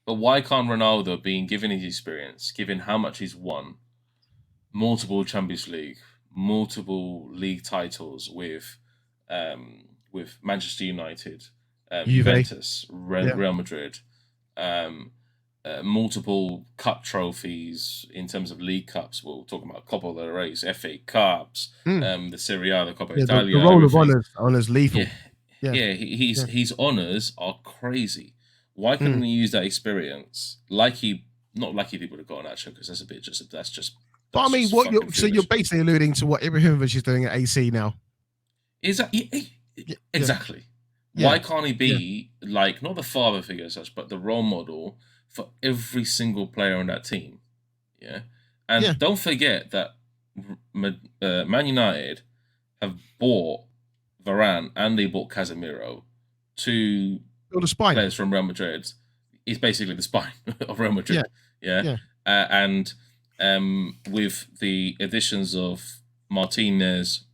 But why can't Ronaldo, being given his experience, given how much he's won, multiple Champions League, multiple league titles with Manchester United, Juventus, Real Madrid, multiple cup trophies in terms of league cups. We're talking about Copa del Rey, FA Cups, the Serie A, the Coppa Italia. The role of honours lethal. His honours are crazy. Why couldn't he use that experience not like he would have got an actual, because that's just. But I mean, you're basically alluding to what Ibrahimovic is doing at AC now. Exactly. Yeah. Why can't he be like not the father figure as such, but the role model for every single player on that team? Yeah, and don't forget that Man United have bought Varane and they bought Casemiro, two players from Real Madrid. It's basically the spine of Real Madrid. And with the additions of Martinez,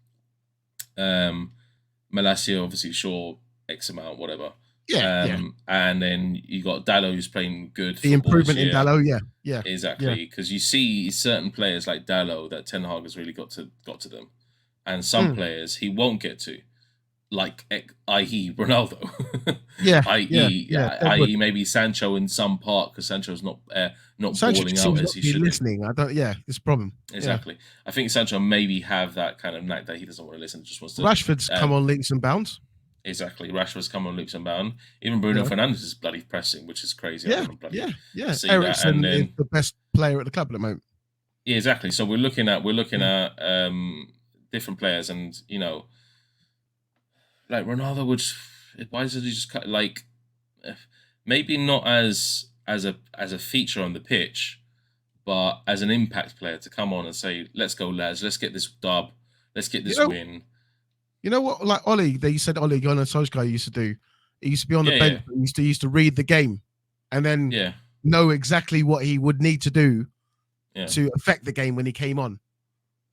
Malacia, obviously Shaw, X amount, whatever. And then you got Dalot, who's playing good. The improvement in Dalot, exactly, because you see certain players like Dalot that Ten Hag has really got to them, and some players he won't get to, like i.e. Ronaldo. Yeah, yeah, i.e., yeah. They would. i.e., maybe Sancho in some part because Sancho's not Sancho balling just out seems as not he to be should do. listening. I don't. Yeah, it's a problem. Yeah. Exactly. I think Sancho maybe have that kind of knack that he doesn't want to listen, just wants to. Rashford's come on leaps and bounds. Exactly. Rashford's come on leaps and bounds. Even Bruno Yeah, Fernandes is bloody pressing, which is crazy. I don't yeah, want to bloody yeah, yeah. see that. And Ericsson is then the best player at the club at the moment. yeah, exactly. So we're looking at Yeah. different players, and like Ronaldo would. Why does he just cut like maybe not as a feature on the pitch, but as an impact player to come on and say, "Let's go, lads. Let's get this dub. Let's get You this know, win." you know what? Like Ollie, they said Ollie Gunnar Solskjaer used to do. He used to be on the Yeah, yeah, bench. But he used to read the game, and then yeah, know exactly what he would need to do yeah. to affect the game when he came on.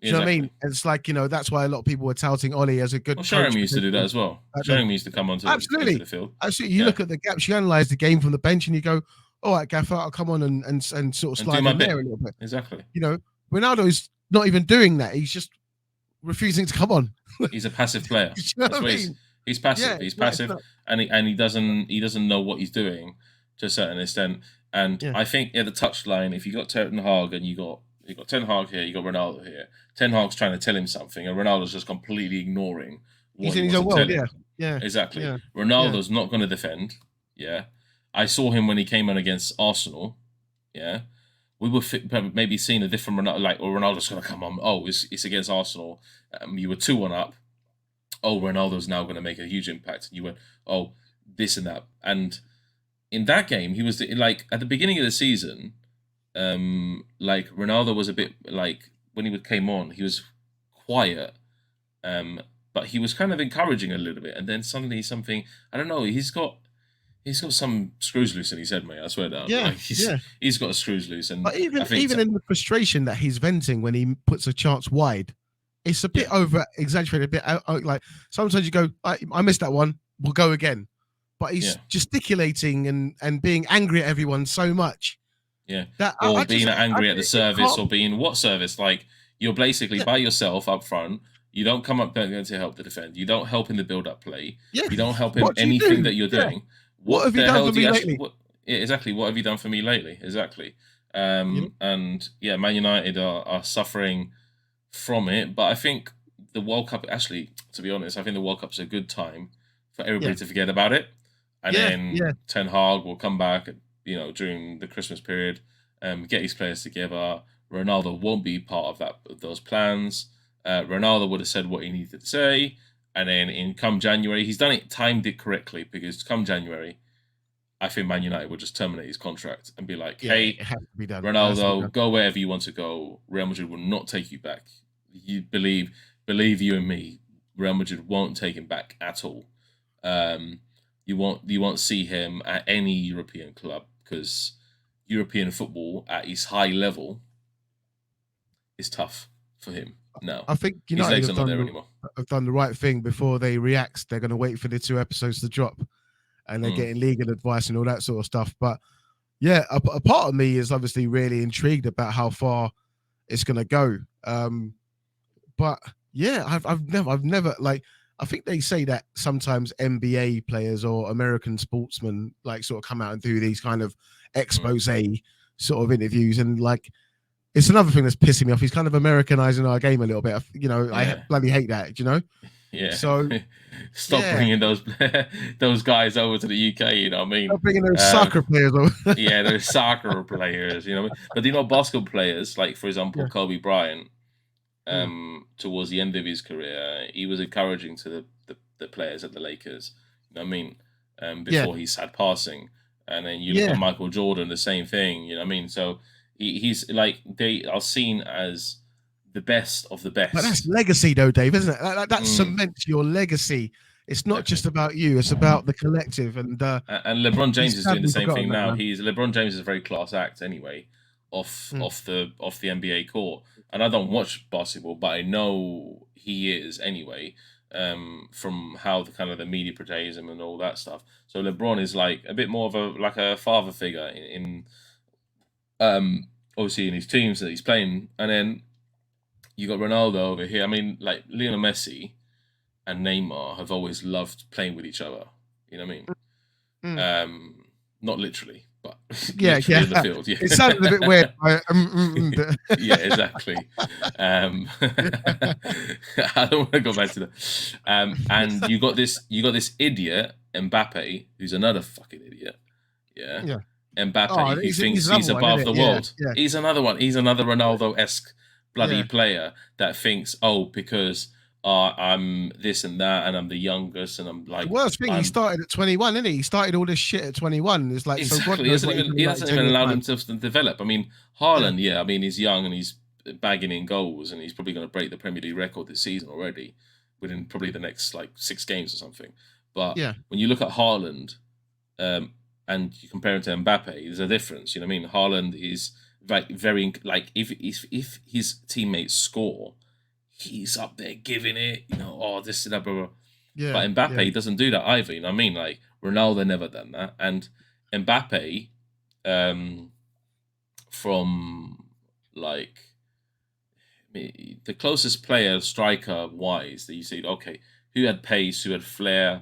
Do Yeah, you know what I exactly. mean? It's like, that's why a lot of people were touting Ollie as a Well, good coach. Sheringham used to do that as well. Back then. Sheringham used to come into Absolutely. the field. Absolutely. You Yeah, look at the gaps, you analyze the game from the bench and you go, all right, Gaffer, I'll come on and sort of and do slide my in bit. there a little bit. Exactly. Ronaldo's not even doing that. He's just refusing to come on. He's a passive player. You know That's what what I mean? he's passive. Yeah, He's it's not, passive, and he doesn't know what he's doing to a certain extent. And yeah. I think at the touchline, if you got Ten Hag and you got Ten Hag here, you got Ronaldo here. Ten Hag's trying to tell him something, and Ronaldo's just completely ignoring what He's he in his wants own to tell world. him. Yeah. Yeah. Exactly. Yeah. Ronaldo's not going to defend. Yeah. I saw him when he came on against Arsenal. Yeah. We were maybe seeing a different Ronaldo, like, or Ronaldo's going to come on. Oh, it's against Arsenal. You were 2-1 up. Oh, Ronaldo's now going to make a huge impact. And you went, oh, this and that. And in that game, he was like, at the beginning of the season, like Ronaldo was a bit like, when he came on, he was quiet, but he was kind of encouraging a little bit. And then suddenly something, I don't know, he's got some screws loose in his head, mate. I swear down. Yeah. Like Yeah. he's got screws loose, and But I think even in the frustration that he's venting when he puts a chance wide, it's a bit over exaggerated, a bit like sometimes you go, I missed that one, we'll go again. But he's gesticulating and being angry at everyone so much. Yeah. That or being angry at the service, or being what service? Like, you're basically by yourself up front. You don't come up there to help the defend. You don't help in the build-up play. Yeah. You don't help in What do you anything do? that you're doing. What have you done for me lately? Exactly. What have you done for me lately? Exactly. And yeah, Man United are suffering from it. But I think the World Cup, actually, to be honest, I think the World Cup's a good time for everybody to forget about it. And then Ten Hag will come back, during the Christmas period, get his players together. Ronaldo won't be part of those plans. Ronaldo would have said what he needed to say, and then come January, he's timed it correctly, because come January, I think Man United would just terminate his contract and be like, "Hey, it has to be done. Ronaldo, go wherever you want to go. Real Madrid will not take you back. You believe you and me. Real Madrid won't take him back at all. You won't see him at any European club, because European football at his high level is tough for him now. I think his legs are not there anymore. Have done the right thing before they react. They're going to wait for the 2 episodes to drop, and they're getting legal advice and all that sort of stuff. But yeah, a part of me is obviously really intrigued about how far it's going to go. But yeah, I've never like. I think they say that sometimes NBA players or American sportsmen like sort of come out and do these kind of expose sort of interviews, and like it's another thing that's pissing me off. He's kind of Americanizing our game a little bit. I bloody hate that. Yeah. So stop bringing those guys over to the UK. You know what I mean? Stop bringing those soccer players over. Yeah, those soccer players. You know, but basketball players, like for example, Kobe Bryant. Towards the end of his career, he was encouraging to the players at the Lakers. You know what I mean? Before he sad passing, and then you look at Michael Jordan, the same thing. You know what I mean? So he's like, they are seen as the best of the best. But that's legacy, though, Dave, isn't it? That cements your legacy. It's not just about you; it's about the collective. And LeBron James is doing the same thing now. LeBron James is a very class act anyway, off the NBA court. And I don't watch basketball, but I know he is anyway, from how the media portrays him and all that stuff. So LeBron is like a bit more of a father figure in obviously in his teams that he's playing. And then you got Ronaldo over here. I mean, like Lionel Messi and Neymar have always loved playing with each other. You know what I mean? Mm. Not literally, but Yeah, literally in the field. Yeah, it sounded a bit weird. yeah, exactly. I don't want to go back to that. And you got this idiot Mbappe, who's another fucking idiot. Yeah, Yeah. Mbappe, who He's thinks another he's one, isn't above it? the Yeah, world. yeah, He's another one. He's another Ronaldo-esque bloody yeah. player that thinks, oh, because I'm this and that, and I'm the youngest, and I'm The like, worst thing, he I'm started at 21, didn't he? He started all this shit at 21. It's like, so God exactly. knows what he's He doing like hasn't 10 even years allowed time. himself to develop. I mean, Haaland, yeah. I mean, he's young and he's bagging in goals, and he's probably going to break the Premier League record this season already, within probably the next like 6 games or something. But Yeah. when you look at Haaland, and you compare him to Mbappe, there's a difference. You know what I mean? Haaland is very like if his teammates score, he's up there giving it. You know, oh this and that, blah, blah. Yeah. But Mbappe yeah. doesn't do that either. You know what I mean? Like Ronaldo never done that, and Mbappe, from like the closest player striker wise that you see, okay, who had pace, who had flair,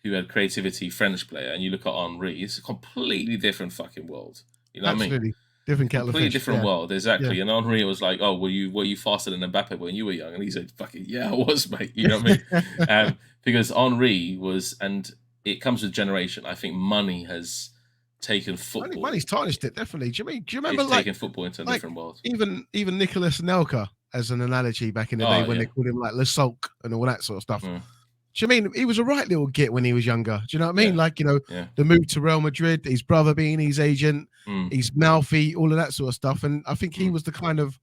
who had creativity, French player, and you look at Henri, it's a completely different fucking world. You know what I mean? Absolutely. Different kettle of Completely fish. different world, exactly. Yeah. And Henri was like, "Oh, were you faster than Mbappe when you were young?" And he said, "Fucking yeah, I was, mate." You know what I mean? Because Henri was, and it comes with generation. I think money has taken football. Money's tarnished it, definitely. Do you remember It's like taken football into a like different world. even Nicholas Nelka as an analogy back in the day when they called him like Le Sulk and all that sort of stuff. Mm. Do you mean he was a right little git when he was younger? Do you know what I mean? Yeah. Like, you know, the move to Real Madrid, his brother being his agent, he's mouthy, all of that sort of stuff. And I think he was the kind of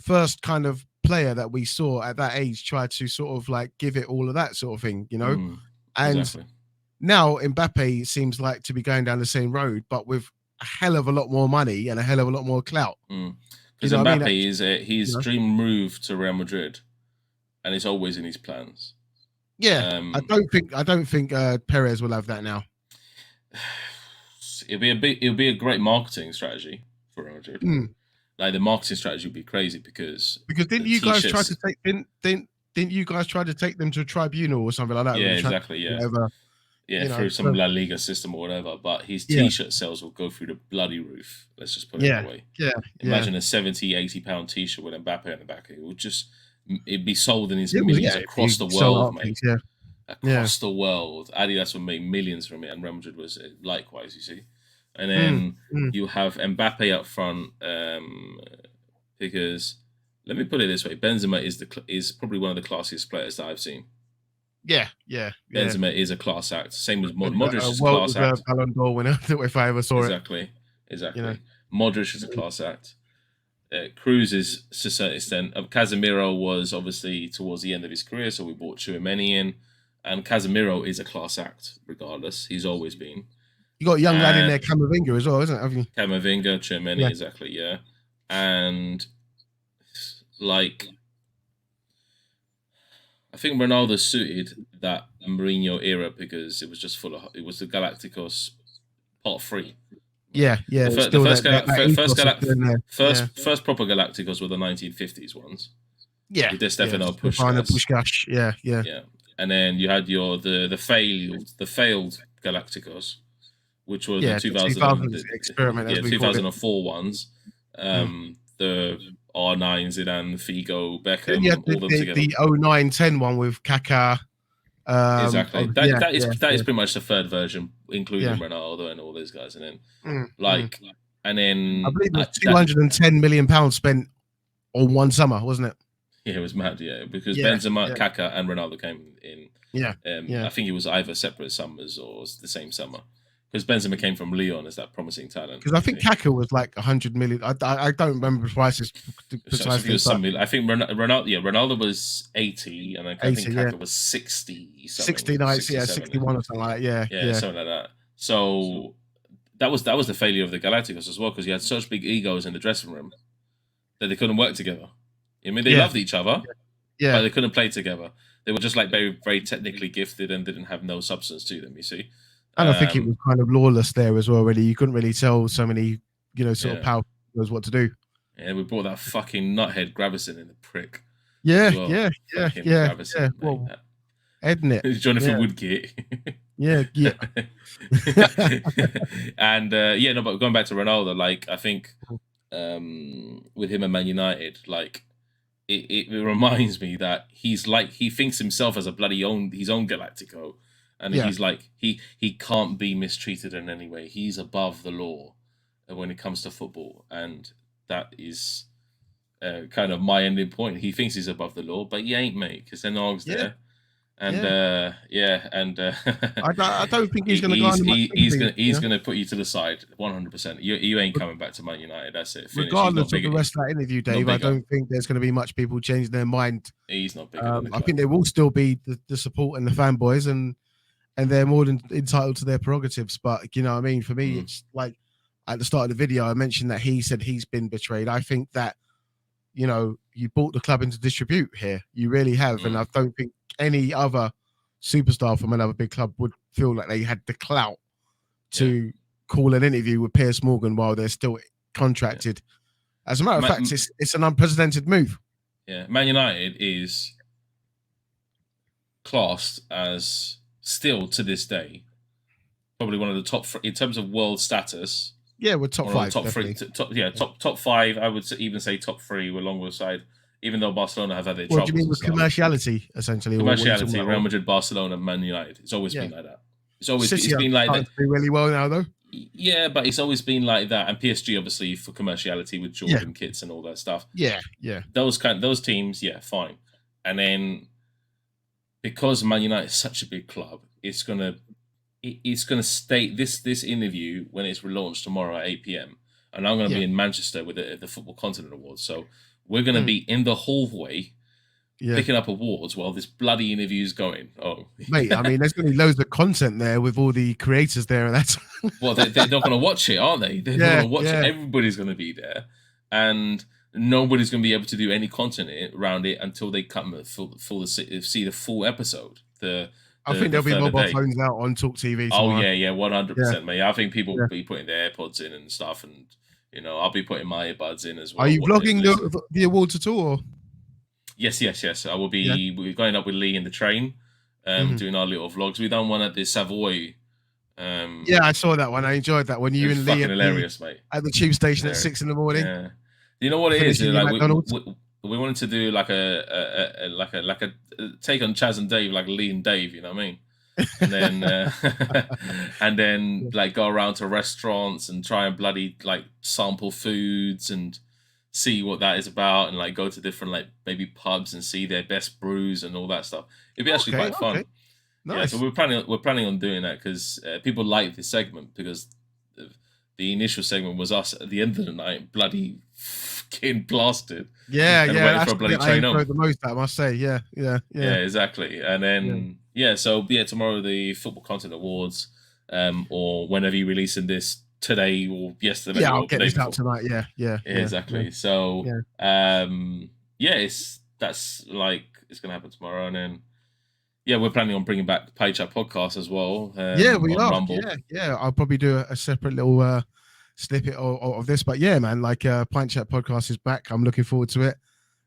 first kind of player that we saw at that age try to sort of like give it all of that sort of thing, you know? And Exactly. now Mbappe seems like to be going down the same road, but with a hell of a lot more money and a hell of a lot more clout. Because Mbappe is his dream move to Real Madrid, and it's always in his plans. Yeah, I don't think Perez will have that now. It'll be a great marketing strategy for Real Madrid. Like the marketing strategy would be crazy because didn't you guys try to take didn't you guys try to take them to a tribunal or something like that? Yeah, exactly. Yeah, through some La Liga system or whatever. But his T-shirt sales will go through the bloody roof. Let's just put it that way. Yeah. Imagine a 70, 80-pound T-shirt with Mbappe on the back. It'd be sold in his millions across the world, mate. Across the world. Adidas would make millions from it, and Real Madrid was likewise, you see. And then you have Mbappe up front, because let me put it this way: Benzema is probably one of the classiest players that I've seen. Yeah. Benzema is a class act. Same as Modric is a class act. Ballon d'Or winner, if I ever saw it. Exactly. You know? Modric is a class act. Cruz is to a certain extent. Casemiro was obviously towards the end of his career, so we brought Tchouaméni in. And Casemiro is a class act, regardless. He's always been. You got a young lad in there, Camavinga as well, isn't it? Have you? Camavinga, Tchouaméni, exactly, yeah. And like, I think Ronaldo suited that Mourinho era because it was just it was the Galacticos part 3. Yeah. First proper Galacticos were the 1950s ones. Yeah. With Di Stefano, Puskás. Yeah. And then you had the failed Galacticos, which were the 2000 experiment, 2004 ones. The R9, Zidane, Figo, Beckham, all them together. The 09-10 one with Kaká. Exactly. That is pretty much the third version, including Ronaldo and all those guys. And then and then I believe it was £210 million spent on one summer, wasn't it? Yeah, it was mad. Yeah, because Benzema, Kaká, and Ronaldo came in. I think it was either separate summers or the same summer. Because Benzema came from Lyon as that promising talent. Because I think Kaká was like 100 million. I don't remember the prices precisely. I think Ronaldo was 80, and I think Kaká was 60. 61 or something like that. Yeah, something like that. So that was the failure of the Galacticos as well, because you had such big egos in the dressing room that they couldn't work together. I mean, they loved each other, but they couldn't play together. They were just like very, very technically gifted and didn't have no substance to them, you see. And I think it was kind of lawless there as well, really. You couldn't really tell so many, sort of power knows what to do. Yeah, we brought that fucking nuthead Gravison in, the prick. Yeah. Well, Well, Edna it. Jonathan Woodgate. Yeah, yeah. And no, but going back to Ronaldo, like I think with him and Man United, like it reminds me that he's like he thinks himself as a bloody his own Galactico, and Yeah. he's like he can't be mistreated in any way. He's above the law when it comes to football, and that is kind of my ending point. He thinks he's above the law, but he ain't, mate, because then Og's Yeah. there. And I don't think he's going to go on much he's gonna put you to the side 100%. You ain't coming back to Man United. That's it. Finish. Regardless of the rest of that interview, Dave, I don't think there's going to be much people changing their mind. He's not bigger than the I club. think there will still be the support and the fanboys, and they're more than entitled to their prerogatives. But you know what I mean? For me, it's like at the start of the video, I mentioned that he said he's been betrayed. I think that, you know, you brought the club into disrepute here. You really have. And I don't think any other superstar from another big club would feel like they had the clout to call an interview with Piers Morgan while they're still contracted. As a matter of fact, it's an unprecedented move. Yeah, Man United is classed as, still to this day, probably one of the top in terms of world status. Yeah, we're top five. Top three. Top five. I would even say top three alongside. Even though Barcelona have had their troubles. What do you mean with commerciality, essentially? Commerciality, Real Madrid, Barcelona, Man United. It's always been like that. It's been like that. Do really well now, though. Yeah, but it's always been like that. And PSG, obviously, for commerciality with Jordan kits and all that stuff. Yeah. Those teams, fine. And then because Man United is such a big club, it's gonna state this interview when it's relaunched tomorrow at 8 p.m. And I'm gonna be in Manchester with the Football Continent Awards. So we're going to be in the hallway picking up awards while this bloody interview's going. Oh, mate, I mean, there's going to be loads of content there with all the creators there. And that's well, they're not going to watch it, are they? They're not going to watch it. Everybody's going to be there. And nobody's going to be able to do any content around it until they come see the full episode. I think there'll be mobile phones out on Talk TV tomorrow. Oh, yeah, 100%, mate. I think people will be putting their AirPods in and stuff, and you know, I'll be putting my earbuds in as well. Are you vlogging the awards at all? Or? Yes. I will be. We're going up with Lee in the train, doing our little vlogs. We done one at the Savoy. I saw that one. I enjoyed that when you and Lee hilarious, mate. At the tube station at 6 a.m. Yeah. You know what it is? Like we wanted to do like a take on Chaz and Dave, like Lee and Dave. You know what I mean? And then like go around to restaurants and try and bloody like sample foods and see what that is about, and like go to different like maybe pubs and see their best brews and all that stuff. It'd be actually quite fun. Nice. Yeah, so we're planning on doing that because people like this segment, because the initial segment was us at the end of the night bloody fucking blasted. That's for a bloody train home. The most, I must say. Yeah, exactly. And then tomorrow the Football Content Awards, or whenever you're releasing this, today or yesterday. Yeah, I'll get this out tonight. Yeah, exactly. Yeah. So that's like it's gonna happen tomorrow, and then we're planning on bringing back the Page Chat podcast as well. We are. Rumble. Yeah. I'll probably do a separate little snippet of this, but man, like Pint Chat podcast is back. I'm looking forward to it.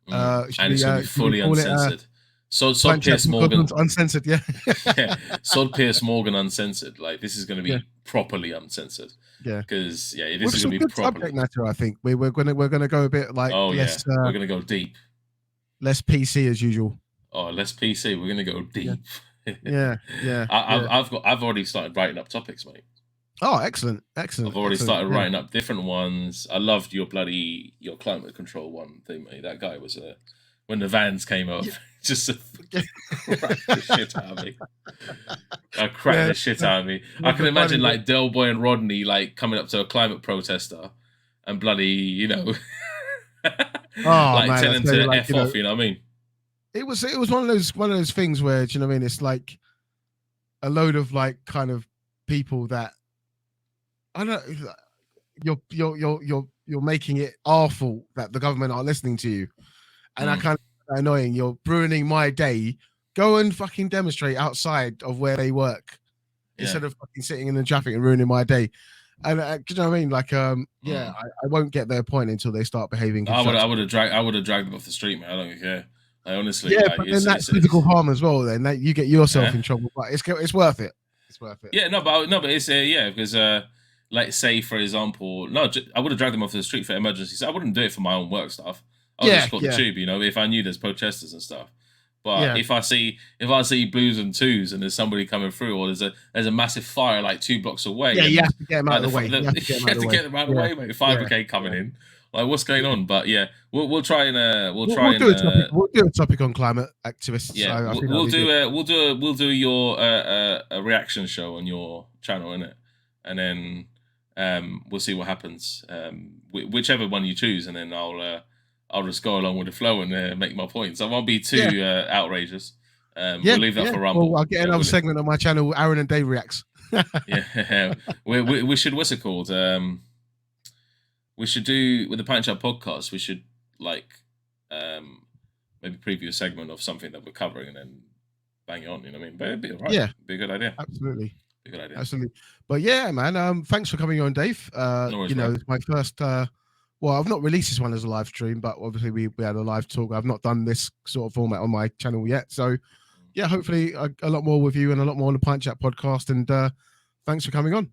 And it's gonna be fully uncensored. Sod Piers Morgan uncensored, Sod Piers Morgan uncensored. Like this is going to be properly uncensored. Yeah, because this is going to be properly. Subject matter, I think we're gonna go a bit like less. We're going to go deep. Less PC as usual. Oh, less PC. We're going to go deep. Yeah. I've already started writing up topics, mate. Oh, excellent. I've already started writing up different ones. I loved your climate control one thing, mate. That guy was when the vans came up, just cracked the shit out of me. I cracked the shit out of me. I can imagine like Del Boy and Rodney like coming up to a climate protester and bloody, telling them to F off, you know what I mean? It was one of those things where, do you know what I mean? It's like a load of like kind of people that I don't know, you're making it our fault that the government are listening to you. And I kind of annoying. You're ruining my day. Go and fucking demonstrate outside of where they work instead of fucking sitting in the traffic and ruining my day. And do you know what I mean? Like, I won't get their point until they start behaving. I would have dragged them off the street, man. I don't care. I honestly, but then that's physical harm as well. Then you get yourself in trouble, but it's worth it. it's worth it. Yeah, but it's because like say for example, I would have dragged them off the street for emergencies. I wouldn't do it for my own work stuff. I would just caught the tube, if I knew there's protesters and stuff. But if I see blues and twos and there's somebody coming through, or there's a massive fire like 2 blocks away, you have to get them out of the way. You have to get them out of the way, mate. 5K coming in. Like, what's going on? But yeah, we'll try and we'll do a topic on climate activists. Yeah, so we'll do your a reaction show on your channel, innit? And then we'll see what happens. Whichever one you choose, and then I'll just go along with the flow and make my points. I won't be too outrageous. We'll leave that for Rumble. Well, I'll get another segment on my channel, Aaron and Dave Reacts. Yeah, we should. What's it called? We should do with the Punch Up podcast. We should maybe preview a segment of something that we're covering and then bang it on. You know what I mean? But it'd be all right. Yeah, it'd be a good idea. Absolutely. Be a good idea. Absolutely. But yeah, man. Thanks for coming on, Dave. No worries, it's my first. Well, I've not released this one as a live stream, but obviously we had a live talk. I've not done this sort of format on my channel yet. So yeah, hopefully a lot more with you and a lot more on the Punch Up podcast. And thanks for coming on.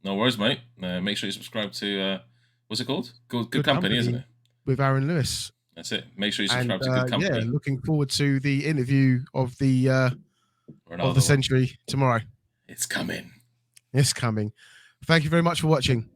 No worries, mate. Make sure you subscribe to what's it called? Good Company, isn't it? With Aaron Lewis. That's it. Make sure you subscribe to Good Company. Yeah, looking forward to the interview of the century tomorrow. It's coming. It's coming. Thank you very much for watching.